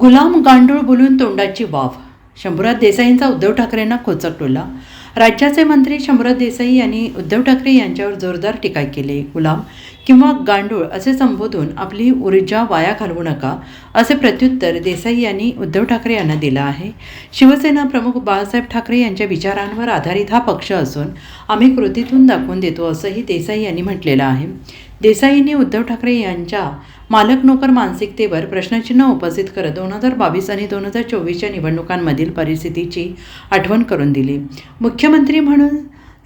गुलाम गांडूळ बोलून तोंडाची वाफ. शंभूराज देसाईंचा उद्धव ठाकरेंना खोचक टोला. राज्याचे मंत्री शंभूराज देसाई यांनी उद्धव ठाकरे यांच्यावर जोरदार टीका केली. गुलाम किंवा गांडूळ असे संबोधून आपली ऊर्जा वाया घालवू नका असे प्रत्युत्तर देसाई यांनी उद्धव ठाकरे यांना दिलं आहे. शिवसेना प्रमुख बाळासाहेब ठाकरे यांच्या विचारांवर आधारित हा पक्ष असून आम्ही कृतीतून दाखवून देतो असंही देसाई यांनी म्हटलेलं आहे. देसाईंनी उद्धव ठाकरे यांच्या मालक नोकर मानसिकतेवर प्रश्नचिन्ह उपस्थित करत 2022 आणि 2024च्या निवडणुकांमधील परिस्थितीची आठवण करून दिली. मुख्यमंत्री म्हणून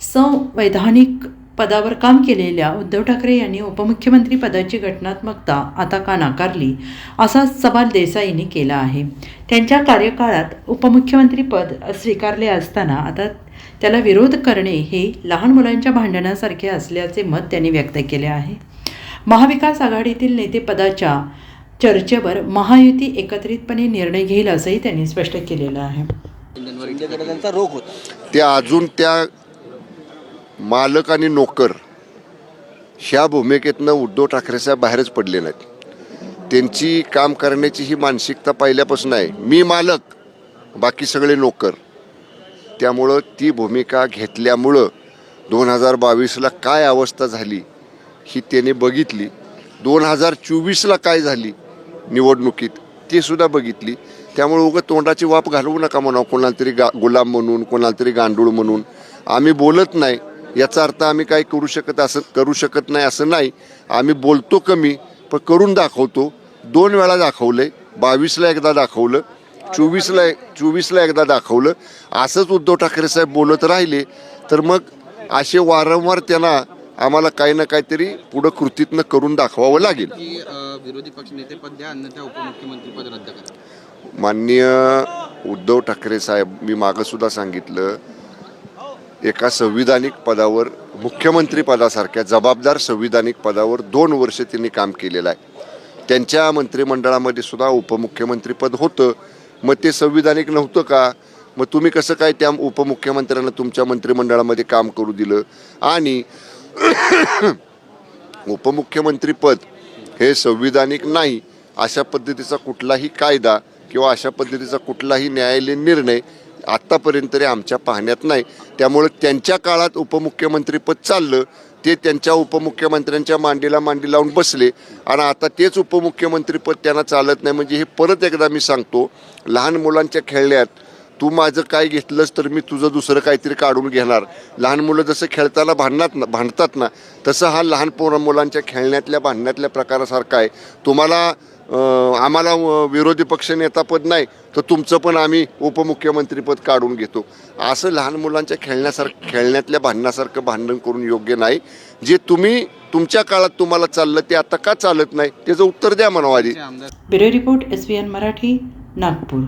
संवैधानिक पदावर काम केलेल्या उद्धव ठाकरे यांनी उपमुख्यमंत्री पदाची घटनात्मकता आता का नाकारली असा सवाल देसाईंनी केला आहे. त्यांच्या कार्यकाळात उपमुख्यमंत्री पद स्वीकारले असताना आता त्याला विरोध करणे हे लहान मुलांच्या भांडणासारखे असल्याचे मत त्यांनी व्यक्त केले आहे. महाविकास आघाडीतील नेतेपदाच्या चर्चेवर महायुती एकत्रितपणे निर्णय घेईल असंही त्यांनी स्पष्ट केलेलं आहे. त्या अजून त्या मालक आणि नोकर ह्या भूमिकेतनं उद्धव ठाकरे साहेब बाहेरच पडले नाहीत. त्यांची काम करण्याची ही मानसिकता पहिल्यापासून आहे. मी मालक, बाकी सगळे नोकर. त्यामुळं ती भूमिका घेतल्यामुळं 2022ला काय अवस्था झाली ही त्याने बघितली. 2024ला काय झाली निवडणुकीत ते सुद्धा बघितली. त्यामुळे उगाच तोंडाची वाफ घालवू नका म्हणा, कोणाला तरी गुलाम म्हणून, कोणाला तरी गांडूळ म्हणून. आम्ही बोलत नाही याचा अर्थ आम्ही काय करू शकत नाही असं नाही. आम्ही बोलतो कमी पण करून दाखवतो. 2 वेळा दाखवलंय. 22ला एकदा दाखवलं, 24ला एकदा दाखवलं. असंच उद्धव ठाकरे साहेब बोलत राहिले तर मग असे वारंवार त्यांना आम्हाला काही ना काहीतरी पुढं कृतीतनं करून दाखवावं लागेल. विरोधी पक्ष नेते पद द्या, अन्यथा उपमुख्यमंत्री पद रद्द करा. माननीय उद्धव ठाकरे साहेब, मी मागं सुद्धा सांगितलं, एका संविधानिक पदावर, मुख्यमंत्री पदासारख्या जबाबदार संविधानिक पदावर 2 वर्ष त्यांनी काम केलेलं आहे. त्यांच्या मंत्रिमंडळामध्ये सुद्धा उपमुख्यमंत्रीपद होतं. मग ते संविधानिक नव्हतं का? मग तुम्ही कसं काय त्या उपमुख्यमंत्र्यांना तुमच्या मंत्रिमंडळामध्ये काम करू दिलं? आणि उपमुख्यमंत्रीपद हे संविधानिक नाही अशा पद्धतीचा कुठलाही कायदा किंवा अशा पद्धतीचा कुठलाही न्यायालयीन निर्णय आत्तापर्यंत तरी आमच्या पाहण्यात नाही. त्यामुळे त्यांच्या काळात उपमुख्यमंत्रीपद चाललं, ते त्यांच्या उपमुख्यमंत्र्यांच्या मांडीला मांडी लावून बसले आणि आता तेच उपमुख्यमंत्रीपद त्यांना चालत नाही. म्हणजे हे परत एकदा मी सांगतो, लहान मुलांच्या खेळण्यात तू माझं काय घेतलंस तर मी तुझं दुसरं काहीतरी काढून घेणार. लहान मुलं जसं खेळताना भांडतात ना, तसं हा लहान मुलांच्या खेळण्यातल्या भांडण्यातल्या प्रकारासारखा आहे. आम्हाला विरोधी पक्ष नेतापद नाही तर तुमचं पण आम्ही उपमुख्यमंत्रीपद काढून घेतो. असं लहान मुलांच्या खेळण्यातल्या भांडणासारखं भांडण करून योग्य नाही. जे तुमच्या काळात तुम्हाला चाललं ते आता का चालत नाही त्याचं उत्तर द्या म्हणावं आधी. Bureau report SVN Marathi, Nagpur.